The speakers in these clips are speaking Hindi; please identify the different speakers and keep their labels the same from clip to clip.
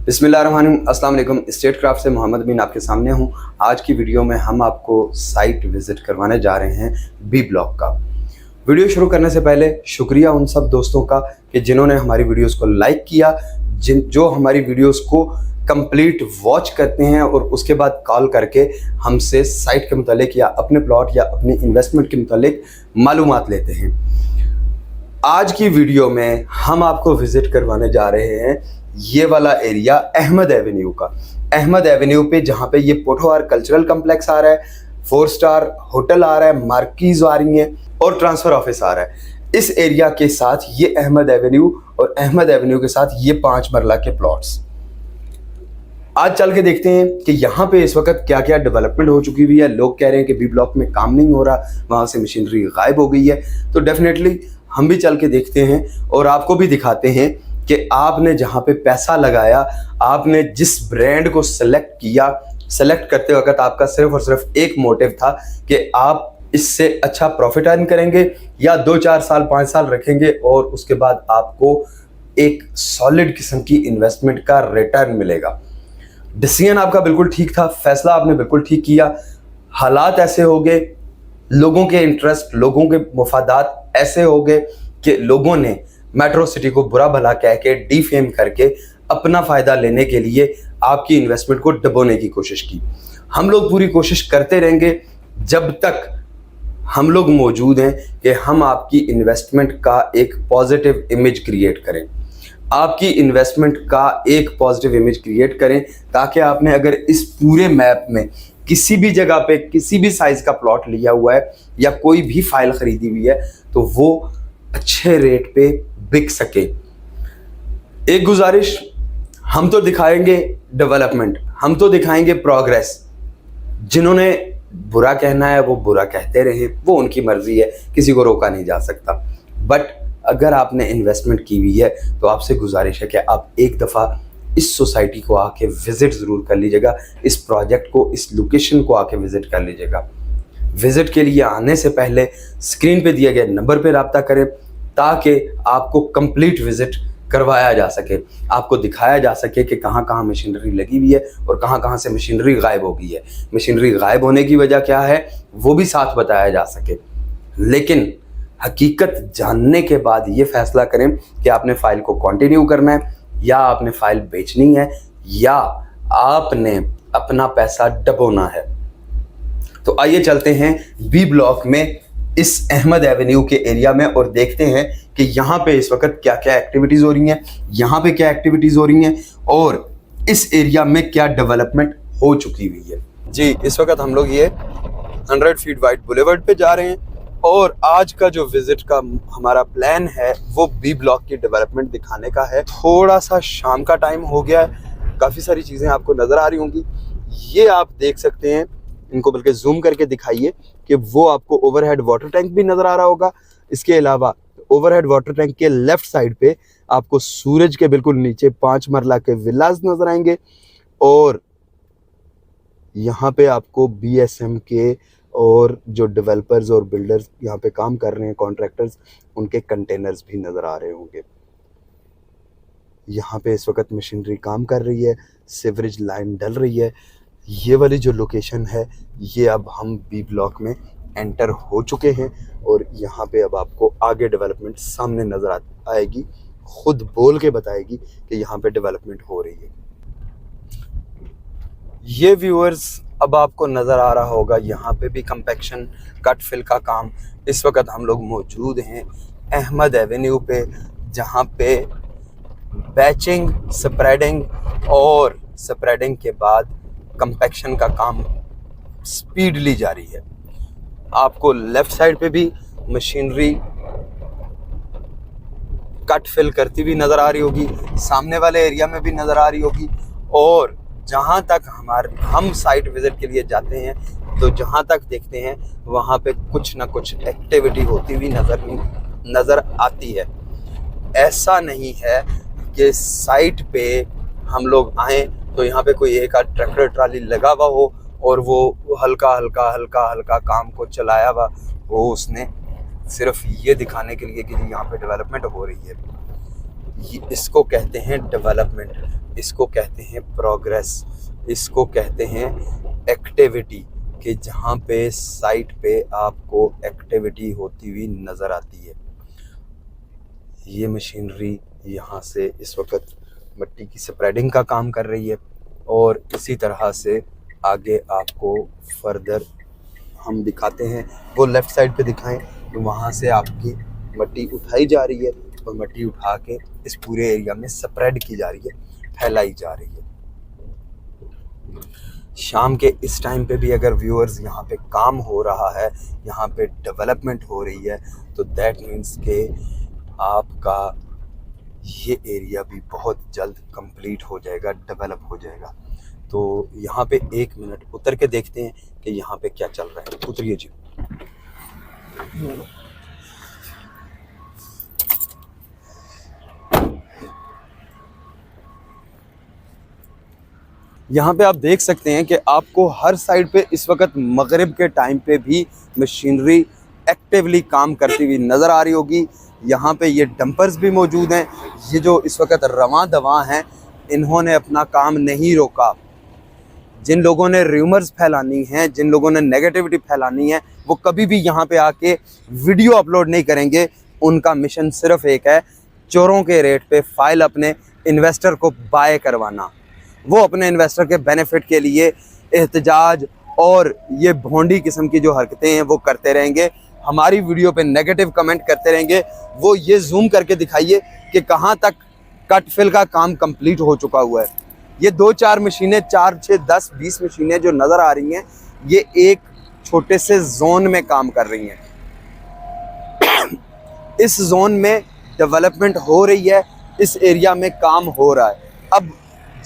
Speaker 1: बिस्मिल्लाहिर्रहमानिर्रहीम, अस्सलाम वालेकुम। स्टेट क्राफ्ट से मोहम्मद बिन आपके सामने हूँ। आज की वीडियो में हम आपको साइट विजिट करवाने जा रहे हैं बी ब्लॉक का। वीडियो शुरू करने से पहले शुक्रिया उन सब दोस्तों का कि जिन्होंने हमारी वीडियोस को लाइक किया, जो हमारी वीडियोस को कंप्लीट वॉच करते हैं और उसके बाद कॉल करके हमसे साइट के मुतालिक या अपने प्लॉट या अपनी इन्वेस्टमेंट के मुतालिक मालूमात लेते हैं। आज की वीडियो में हम आपको विजिट करवाने जा रहे हैं ये वाला एरिया अहमद एवेन्यू का। अहमद एवेन्यू पे जहाँ पे ये पोठोहार कल्चरल कम्प्लेक्स आ रहा है, 4 स्टार होटल आ रहा है, मार्कीज आ रही हैं और ट्रांसफ़र ऑफिस आ रहा है। इस एरिया के साथ ये अहमद एवेन्यू और अहमद एवेन्यू के साथ ये 5 मरला के प्लॉट्स। आज चल के देखते हैं कि यहाँ पे इस वक्त क्या क्या डेवलपमेंट हो चुकी हुई है। लोग कह रहे हैं कि बी ब्लॉक में काम नहीं हो रहा, वहाँ से मशीनरी गायब हो गई है। तो डेफिनेटली हम भी चल के देखते हैं और आपको भी दिखाते हैं कि आपने जहाँ पे पैसा लगाया, आपने जिस ब्रांड को सेलेक्ट किया, सेलेक्ट करते वक्त आपका सिर्फ और सिर्फ एक मोटिव था कि आप इससे अच्छा प्रॉफिट अर्न करेंगे या 2-4 साल 5 साल रखेंगे और उसके बाद आपको एक सॉलिड किस्म की इन्वेस्टमेंट का रिटर्न मिलेगा। डिसीजन आपका बिल्कुल ठीक था, फैसला आपने बिल्कुल ठीक किया। हालात ऐसे हो गए, लोगों के इंटरेस्ट, लोगों के मुफादात ऐसे हो गए कि लोगों ने मेट्रो सिटी को बुरा भला कह के डीफेम करके अपना फ़ायदा लेने के लिए आपकी इन्वेस्टमेंट को डुबोने की कोशिश की। हम लोग पूरी कोशिश करते रहेंगे जब तक हम लोग मौजूद हैं कि हम आपकी इन्वेस्टमेंट का एक पॉजिटिव इमेज क्रिएट करें, आपकी इन्वेस्टमेंट का एक पॉजिटिव इमेज क्रिएट करें, ताकि आपने अगर इस पूरे मैप में किसी भी जगह पे किसी भी साइज़ का प्लॉट लिया हुआ है या कोई भी फाइल ख़रीदी हुई है तो वो अच्छे रेट पे बिक सके। एक गुजारिश, हम तो दिखाएंगे डेवलपमेंट, हम तो दिखाएंगे प्रोग्रेस। जिन्होंने बुरा कहना है वो बुरा कहते रहे, वो उनकी मर्जी है, किसी को रोका नहीं जा सकता। बट अगर आपने इन्वेस्टमेंट की हुई है तो आपसे गुजारिश है कि आप एक दफ़ा इस सोसाइटी को आके विज़िट ज़रूर कर लीजिएगा, इस प्रोजेक्ट को, इस लोकेशन को आके विज़िट कर लीजिएगा। विज़िट के लिए आने से पहले स्क्रीन पे दिए गए नंबर पे रब्ता करें ताकि आपको कंप्लीट विज़िट करवाया जा सके, आपको दिखाया जा सके कि कहाँ कहाँ मशीनरी लगी हुई है और कहाँ कहाँ से मशीनरी गायब हो गई है। मशीनरी गायब होने की वजह क्या है वो भी साथ बताया जा सके। लेकिन हकीकत जानने के बाद ये फैसला करें कि आपने फ़ाइल को कंटिन्यू करना है या आपने फ़ाइल बेचनी है या आपने अपना पैसा डबोना है। तो आइए चलते हैं बी ब्लॉक में इस अहमद एवेन्यू के एरिया में और देखते हैं कि यहाँ पे इस वक्त क्या क्या एक्टिविटीज़ हो रही हैं, यहाँ पे क्या एक्टिविटीज़ हो रही हैं और इस एरिया में क्या डेवलपमेंट हो चुकी हुई है। जी, इस वक्त हम लोग ये 100 फीट वाइड बुलेवर्ड पे जा रहे हैं और आज का जो विज़िट का हमारा प्लान है वो बी ब्लॉक की डेवलपमेंट दिखाने का है। थोड़ा सा शाम का टाइम हो गया है, काफ़ी सारी चीज़ें आपको नज़र आ रही होंगी। ये आप देख सकते हैं, इनको बल्कि जूम करके दिखाइए कि वो आपको ओवरहेड वाटर टैंक भी नज़र आ रहा होगा। इसके अलावा ओवरहेड वाटर टैंक के लेफ़्ट साइड पे आपको सूरज के बिल्कुल नीचे 5 मरला के विलाज नज़र आएंगे और यहाँ पे आपको BSM के और जो डेवलपर्स और बिल्डर्स यहाँ पे काम कर रहे हैं, कॉन्ट्रैक्टर्स, उनके कंटेनर्स भी नज़र आ रहे होंगे। यहाँ पे इस वक्त मशीनरी काम कर रही है, सीवरेज लाइन डल रही है। ये वाली जो लोकेशन है ये अब हम बी ब्लॉक में एंटर हो चुके हैं और यहाँ पे अब आपको आगे डेवलपमेंट सामने नज़र आएगी, खुद बोल के बताएगी कि यहाँ पे डेवलपमेंट हो रही है। ये व्यूअर्स अब आपको नज़र आ रहा होगा, यहाँ पे भी कंपैक्शन कट फिल का काम। इस वक्त हम लोग मौजूद हैं अहमद एवेन्यू पे, जहाँ पे बैचिंग, स्प्रेडिंग और स्प्रेडिंग के बाद कंपैक्शन का काम स्पीडली जारी है। आपको लेफ़्ट साइड पे भी मशीनरी कट फिल करती हुई नज़र आ रही होगी, सामने वाले एरिया में भी नज़र आ रही होगी और जहाँ तक हम साइट विज़िट के लिए जाते हैं तो जहाँ तक देखते हैं वहाँ पे कुछ ना कुछ एक्टिविटी होती हुई नज़र आती है। ऐसा नहीं है कि साइट पे हम लोग आएँ तो यहाँ पे कोई एक आध ट्रैक्टर ट्राली लगा हुआ हो और वो हल्का हल्का काम को चलाया हुआ हो, उसने सिर्फ ये दिखाने के लिए कि यहाँ पे डेवलपमेंट हो रही है। इसको कहते हैं डेवलपमेंट, इसको कहते हैं प्रोग्रेस, इसको कहते हैं एक्टिविटी, कि जहाँ पे साइट पे आपको एक्टिविटी होती हुई नज़र आती है। ये मशीनरी यहाँ से इस वक्त मिट्टी की स्प्रेडिंग का काम कर रही है और इसी तरह से आगे आपको फर्दर हम दिखाते हैं। वो लेफ़्ट साइड पे दिखाएं तो वहाँ से आपकी मिट्टी उठाई जा रही है और मिट्टी उठा के इस पूरे एरिया में स्प्रेड की जा रही है, फैलाई जा रही है। शाम के इस टाइम पे भी अगर व्यूअर्स यहाँ पे काम हो रहा है, यहाँ पे डेवलपमेंट हो रही है, तो दैट मीन्स के आपका ये एरिया भी बहुत जल्द कंप्लीट हो जाएगा, डेवलप हो जाएगा। तो यहाँ पे 1 मिनट उतर के देखते हैं कि यहाँ पे क्या चल रहा है। उतरिए जी। यहाँ पे आप देख सकते हैं कि आपको हर साइड पे इस वक्त मगरिब के टाइम पे भी मशीनरी एक्टिवली काम करती हुई नज़र आ रही होगी। यहाँ पे ये डंपर्स भी मौजूद हैं। ये जो इस वक्त रवां दवां हैं, इन्होंने अपना काम नहीं रोका। जिन लोगों ने र्यूमर्स फैलानी हैं, जिन लोगों ने नेगेटिविटी फैलानी है, वो कभी भी यहाँ पे आके वीडियो अपलोड नहीं करेंगे। उनका मिशन सिर्फ एक है, चोरों के रेट पे फाइल अपने इन्वेस्टर को बाय करवाना। वो अपने इन्वेस्टर के बेनिफिट के लिए एहतजाज और ये भोंडी किस्म की जो हरकतें हैं वो करते रहेंगे, हमारी वीडियो पे नेगेटिव कमेंट करते रहेंगे। वो ये जूम करके दिखाइए कि कहाँ तक कट फिल का काम कंप्लीट हो चुका हुआ है। ये 2-4 मशीनें, 4, 6, 10, 20 मशीनें जो नज़र आ रही हैं, ये एक छोटे से जोन में काम कर रही हैं। इस जोन में डेवलपमेंट हो रही है, इस एरिया में काम हो रहा है। अब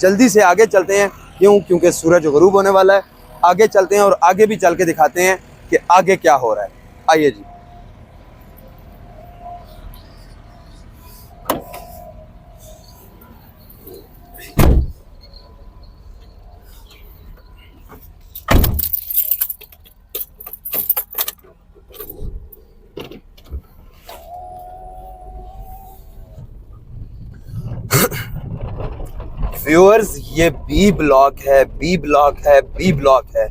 Speaker 1: जल्दी से आगे चलते हैं, क्योंकि सूरज गुरूब होने वाला है। आगे चलते हैं और आगे भी चल के दिखाते हैं कि आगे क्या हो रहा है। आइए जी। व्यूअर्स, ये बी ब्लॉक है, बी ब्लॉक है, बी ब्लॉक है,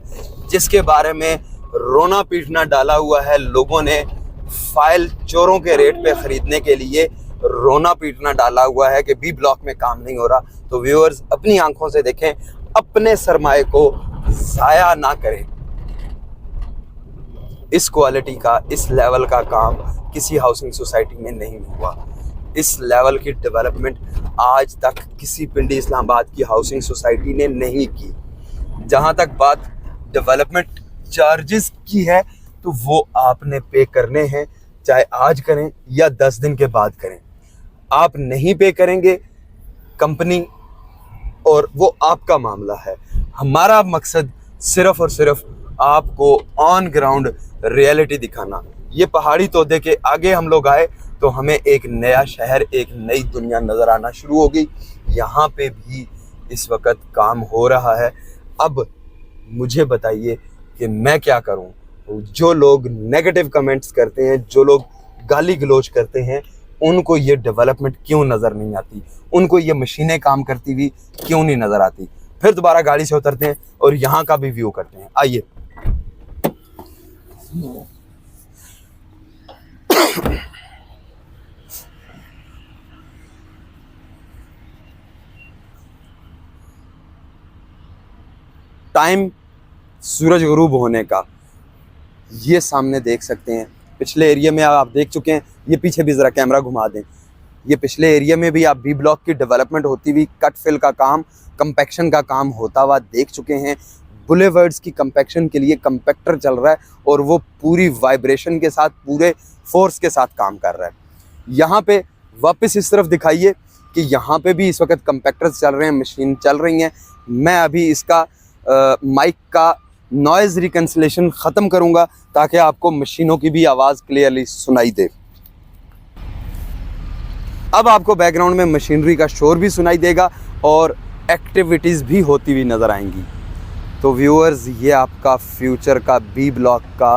Speaker 1: जिसके बारे में रोना पीटना डाला हुआ है। लोगों ने फाइल चोरों के रेट पे खरीदने के लिए रोना पीटना डाला हुआ है कि बी ब्लॉक में काम नहीं हो रहा। तो व्यूअर्स, अपनी आंखों से देखें, अपने सरमाए को जाया ना करें। इस क्वालिटी का, इस लेवल का काम किसी हाउसिंग सोसाइटी में नहीं हुआ। इस लेवल की डेवलपमेंट आज तक किसी पिंडी इस्लामाबाद की हाउसिंग सोसाइटी ने नहीं की। जहां तक बात डेवलपमेंट चार्जेस की है, तो वो आपने पे करने हैं, चाहे आज करें या 10 दिन के बाद करें। आप नहीं पे करेंगे कंपनी, और वो आपका मामला है। हमारा मकसद सिर्फ और सिर्फ आपको ऑन ग्राउंड रियलिटी दिखाना। ये पहाड़ी तोदे के आगे हम लोग आए तो हमें एक नया शहर, एक नई दुनिया नज़र आना शुरू हो गई। यहाँ पे भी इस वक्त काम हो रहा है। अब मुझे बताइए कि मैं क्या करूँ। जो लोग नेगेटिव कमेंट्स करते हैं, जो लोग गाली गलौज करते हैं, उनको ये डेवलपमेंट क्यों नज़र नहीं आती, उनको ये मशीनें काम करती हुई क्यों नहीं नज़र आती। फिर दोबारा गाड़ी से उतरते हैं और यहाँ का भी व्यू करते हैं। आइए। टाइम सूरज गुरूब होने का, ये सामने देख सकते हैं। पिछले एरिया में आप देख चुके हैं, ये पीछे भी ज़रा कैमरा घुमा दें। ये पिछले एरिया में भी आप बी ब्लॉक की डेवलपमेंट होती हुई, कट फिल का काम, कंपैक्शन का काम होता हुआ देख चुके हैं। बुलेवर्ड्स की कंपैक्शन के लिए कंपैक्टर चल रहा है और वो पूरी वाइब्रेशन के साथ, पूरे फोर्स के साथ काम कर रहा है। यहाँ पे वापस इस तरफ दिखाइए कि यहाँ पे भी इस वक्त कंपैक्टर्स चल रहे हैं, मशीन चल रही हैं। मैं अभी इसका माइक का नॉइज़ रिकैंसलेशन ख़त्म करूँगा ताकि आपको मशीनों की भी आवाज़ क्लियरली सुनाई दे। अब आपको बैकग्राउंड में मशीनरी का शोर भी सुनाई देगा और एक्टिविटीज़ भी होती हुई नज़र आएंगी। तो व्यूअर्स, ये आपका फ्यूचर का बी ब्लॉक का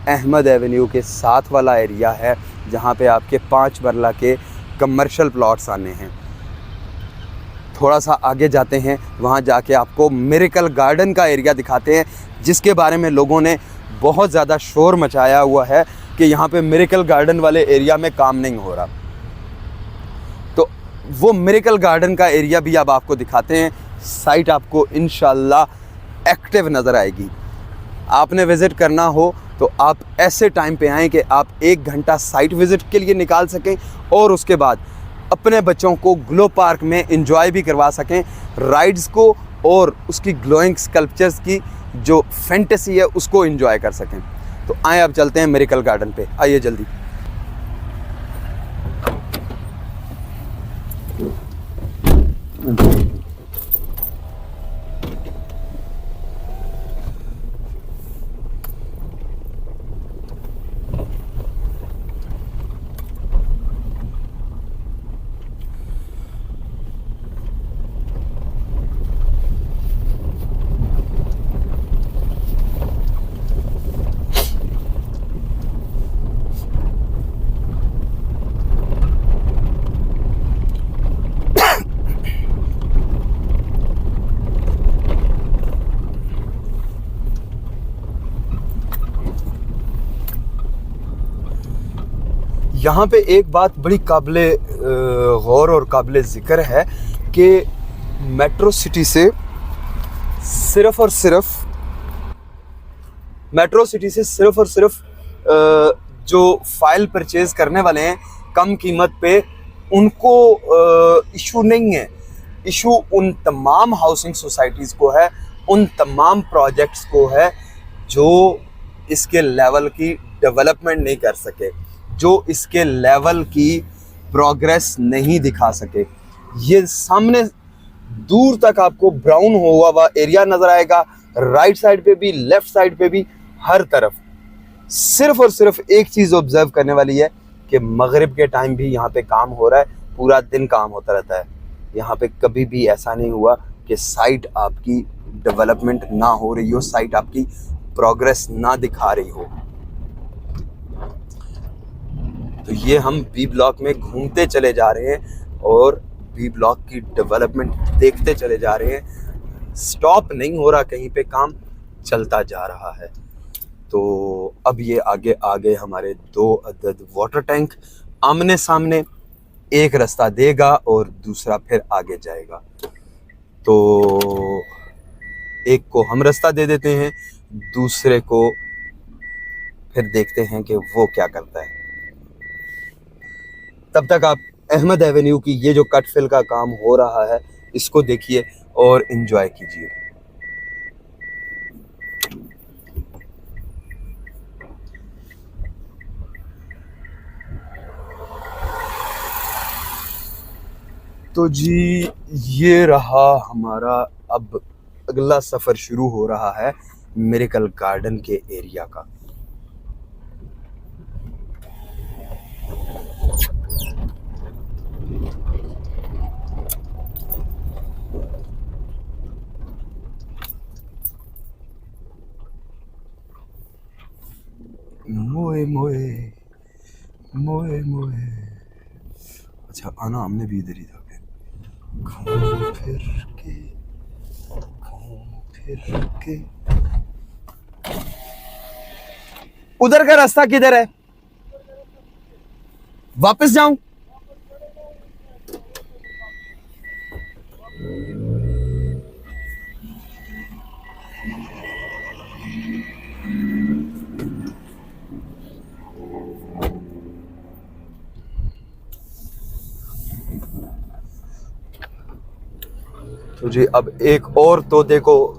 Speaker 1: अहमद एवेन्यू के साथ वाला एरिया है, जहाँ पे आपके 5 मरला के कमर्शियल प्लॉट्स आने हैं। थोड़ा सा आगे जाते हैं, वहाँ जाके आपको मिरेकल गार्डन का एरिया दिखाते हैं, जिसके बारे में लोगों ने बहुत ज़्यादा शोर मचाया हुआ है कि यहाँ पे मिरेकल गार्डन वाले एरिया में काम नहीं हो रहा। तो वो मिरेकल गार्डन का एरिया भी अब आपको दिखाते हैं। साइट आपको इंशाल्लाह एक्टिव नज़र आएगी। आपने विज़िट करना हो तो आप ऐसे टाइम पे आएँ कि आप 1 घंटा साइट विज़िट के लिए निकाल सकें और उसके बाद अपने बच्चों को ग्लो पार्क में एंजॉय भी करवा सकें राइड्स को, और उसकी ग्लोइंग स्कल्पचर्स की जो फैंटेसी है उसको एंजॉय कर सकें। तो आए अब चलते हैं मिरेकल गार्डन पे, आइए जल्दी। यहाँ पे एक बात बड़ी काबिले गौर और काबिले ज़िक्र है कि मेट्रो सिटी से सिर्फ़ और सिर्फ जो फ़ाइल परचेज़ करने वाले हैं कम कीमत पे, उनको इशू नहीं है। इशू उन तमाम हाउसिंग सोसाइटीज़ को है, उन तमाम प्रोजेक्ट्स को है जो इसके लेवल की डेवलपमेंट नहीं कर सके, जो इसके लेवल की प्रोग्रेस नहीं दिखा सके। ये सामने दूर तक आपको ब्राउन हुआ एरिया नज़र आएगा, राइट साइड पे भी, लेफ्ट साइड पे भी, हर तरफ। सिर्फ और सिर्फ एक चीज़ ऑब्जर्व करने वाली है कि मगरिब के टाइम भी यहाँ पे काम हो रहा है, पूरा दिन काम होता रहता है। यहाँ पे कभी भी ऐसा नहीं हुआ कि साइट आपकी डेवलपमेंट ना हो रही हो, साइट आपकी प्रोग्रेस ना दिखा रही हो। तो ये हम बी ब्लॉक में घूमते चले जा रहे हैं और बी ब्लॉक की डेवलपमेंट देखते चले जा रहे हैं। स्टॉप नहीं हो रहा, कहीं पे काम चलता जा रहा है। तो अब ये आगे आगे हमारे 2 अदद वाटर टैंक आमने सामने, एक रास्ता देगा और दूसरा फिर आगे जाएगा। तो एक को हम रास्ता दे देते हैं, दूसरे को फिर देखते हैं कि वो क्या करता है। तब तक आप अहमद एवेन्यू की ये जो कट फिल का काम हो रहा है इसको देखिए और एंजॉय कीजिए। तो जी ये रहा हमारा, अब अगला सफ़र शुरू हो रहा है मिरेकल गार्डन के एरिया का। मोए मोए मोए मोए, अच्छा आना हमने भी इधर ही था। घूम फिर के उधर का रास्ता किधर है? वापस जाऊं? तो जी अब एक और तोते को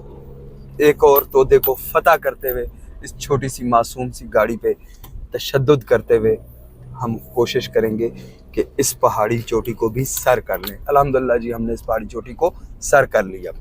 Speaker 1: फतह करते हुए, इस छोटी सी मासूम सी गाड़ी पे तशद्दुद करते हुए हम कोशिश करेंगे कि इस पहाड़ी चोटी को भी सर कर लें। अल्हम्दुलिल्लाह जी हमने इस पहाड़ी चोटी को सर कर लिया।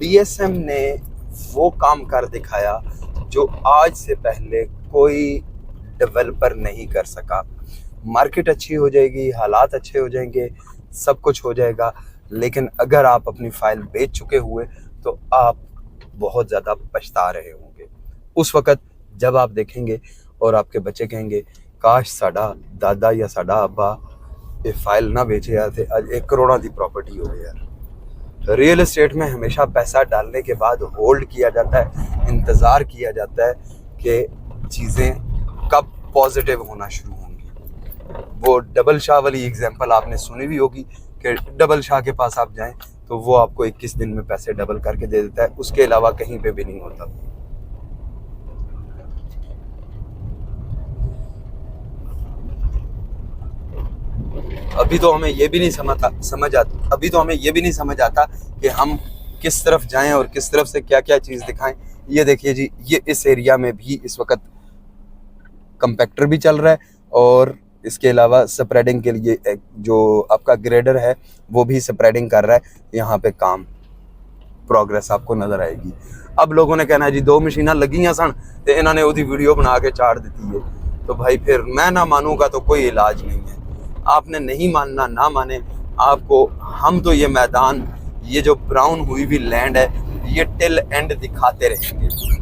Speaker 1: BSM ने वो काम कर दिखाया जो आज से पहले कोई डेवलपर नहीं कर सका। मार्केट अच्छी हो जाएगी, हालात अच्छे हो जाएंगे, सब कुछ हो जाएगा। लेकिन अगर आप अपनी फ़ाइल बेच चुके हुए तो आप बहुत ज़्यादा पछता रहे होंगे उस वक़्त जब आप देखेंगे और आपके बच्चे कहेंगे काश साडा दादा या साडा अब्बा ये फाइल ना बेचे यार थे आज 1 करोड़ की प्रॉपर्टी हो गई यार। रियल एस्टेट में हमेशा पैसा डालने के बाद होल्ड किया जाता है, इंतज़ार किया जाता है कि चीज़ें कब पॉजिटिव होना शुरू होंगी। वो डबल शाह वाली एग्जांपल आपने सुनी भी होगी कि डबल शाह के पास आप जाएं तो वो आपको 21 दिन में पैसे डबल करके दे देता है, उसके अलावा कहीं पे भी नहीं होता। अभी तो हमें ये भी नहीं समझ आता कि हम किस तरफ जाएं और किस तरफ से क्या क्या चीज़ दिखाएं। ये देखिए जी, ये इस एरिया में भी इस वक्त कंपैक्टर भी चल रहा है और इसके अलावा स्प्रेडिंग के लिए जो आपका ग्रेडर है वो भी स्प्रेडिंग कर रहा है। यहाँ पे काम प्रोग्रेस आपको नज़र आएगी। अब लोगों ने कहना है जी 2 मशीनां लगियां सन तो इन्होंने उसकी वीडियो बना के चाड़ दी है, तो भाई फिर मैं ना मानूंगा तो कोई इलाज नहीं है। आपने नहीं मानना, ना माने आपको। हम तो ये मैदान, ये जो ब्राउन हुई हुई लैंड है, ये टिल एंड दिखाते रहेंगे।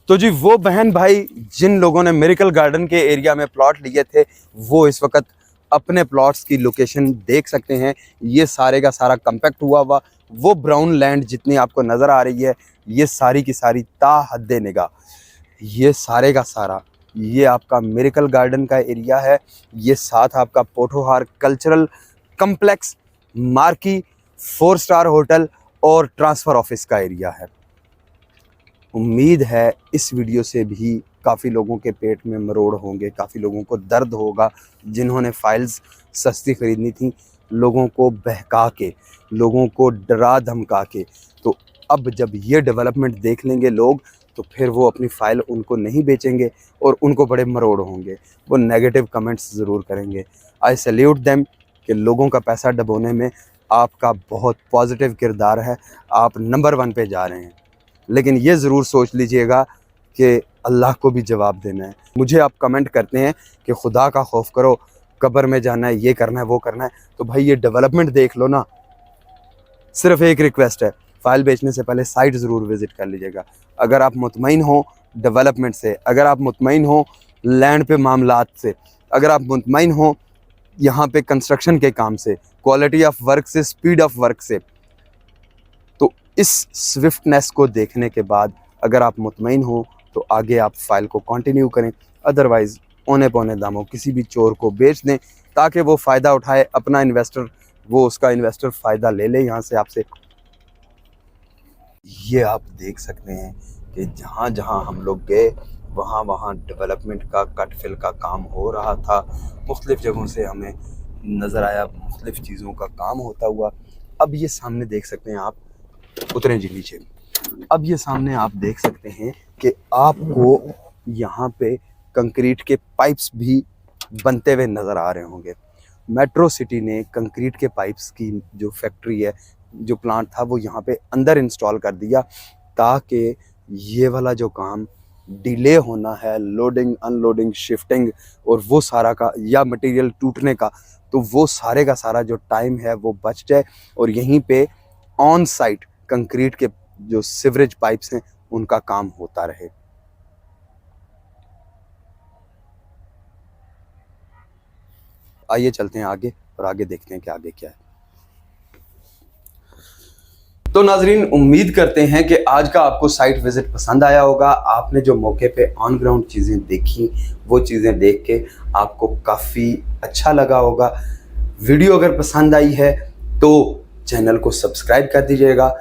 Speaker 1: तो जी वो बहन भाई जिन लोगों ने मिरेकल गार्डन के एरिया में प्लॉट लिए थे वो इस वक्त अपने प्लॉट्स की लोकेशन देख सकते हैं। ये सारे का सारा कंपैक्ट हुआ वो ब्राउन लैंड जितनी आपको नज़र आ रही है, ये सारी की सारी ता हद्दे निगाह, ये सारे का सारा ये आपका मिरेकल गार्डन का एरिया है। ये साथ आपका Pothohar cultural complex, marquee 4 star hotel और ट्रांसफ़र ऑफिस का एरिया है। उम्मीद है इस वीडियो से भी काफ़ी लोगों के पेट में मरोड़ होंगे, काफ़ी लोगों को दर्द होगा जिन्होंने फाइल्स सस्ती ख़रीदनी थी, लोगों को बहका के, लोगों को डरा धमका के। तो अब जब ये डेवलपमेंट देख लेंगे लोग तो फिर वो अपनी फ़ाइल उनको नहीं बेचेंगे और उनको बड़े मरोड़ होंगे, वो नेगेटिव कमेंट्स ज़रूर करेंगे। आई सैल्यूट देम कि लोगों का पैसा डबोने में आपका बहुत पॉजिटिव किरदार है, आप नंबर 1 पे जा रहे हैं। लेकिन ये ज़रूर सोच लीजिएगा कि अल्लाह को भी जवाब देना है। मुझे आप कमेंट करते हैं कि खुदा का खौफ करो, कब्र में जाना है, ये करना है, वो करना है, तो भाई ये डेवलपमेंट देख लो ना। सिर्फ एक रिक्वेस्ट है, फ़ाइल बेचने से पहले साइट ज़रूर विज़िट कर लीजिएगा। अगर आप मुतमईन हो डेवलपमेंट से, अगर आप मुतमईन हो लैंड पे मामलात से, अगर आप मुतमईन हो यहाँ पे कंस्ट्रक्शन के काम से, क्वालिटी ऑफ वर्क से, स्पीड ऑफ वर्क से, तो इस स्विफ्टनेस को देखने के बाद अगर आप मुतमईन हो तो आगे आप फाइल को कंटिन्यू करें। अदरवाइज़ औने पौने दामों किसी भी चोर को बेच दें ताकि वो फ़ायदा उठाए, अपना इन्वेस्टर, वो उसका इन्वेस्टर फ़ायदा ले ले यहाँ से आपसे। ये आप देख सकते हैं कि जहाँ जहाँ हम लोग गए वहाँ वहाँ डेवलपमेंट का कट फिल का काम हो रहा था। मुख्तलिफ़ जगहों से हमें नज़र आया, मुख्तलिफ़ चीज़ों का काम होता हुआ। अब ये सामने देख सकते हैं आप, उतरें जी नीचे। अब ये सामने आप देख सकते हैं कि आपको यहाँ पे कंक्रीट के पाइप्स भी बनते हुए नज़र आ रहे होंगे। मेट्रो सिटी ने कंक्रीट के पाइप्स की जो फैक्ट्री है, जो प्लांट था, वो यहाँ पे अंदर इंस्टॉल कर दिया ताकि ये वाला जो काम डिले होना है, लोडिंग अनलोडिंग शिफ्टिंग और वो सारा का, या मटेरियल टूटने का, तो वो सारे का सारा जो टाइम है वो बच जाए और यहीं पे ऑन साइट कंक्रीट के जो सीवरेज पाइप्स हैं उनका काम होता रहे। आइए चलते हैं आगे और आगे देखते हैं कि आगे क्या है। तो नाजरीन, उम्मीद करते हैं कि आज का आपको साइट विजिट पसंद आया होगा। आपने जो मौके पे ऑन ग्राउंड चीज़ें देखी वो चीज़ें देख के आपको काफ़ी अच्छा लगा होगा। वीडियो अगर पसंद आई है तो चैनल को सब्सक्राइब कर दीजिएगा।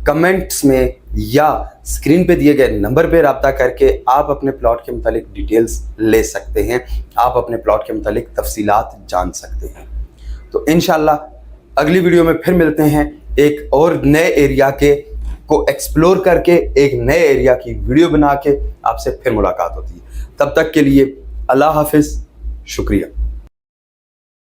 Speaker 1: कमेंट्स में या स्क्रीन पे दिए गए नंबर पे रब्ता करके आप अपने प्लॉट के मुतालिक डिटेल्स ले सकते हैं, आप अपने प्लॉट के मुतालिक तफसीलात जान सकते हैं। तो इंशाल्लाह अगली वीडियो में फिर मिलते हैं। एक और नए एरिया के को एक्सप्लोर करके एक नए एरिया की वीडियो बना के आपसे फिर मुलाकात होती है। तब तक के लिए अल्लाह हाफिज़, शुक्रिया।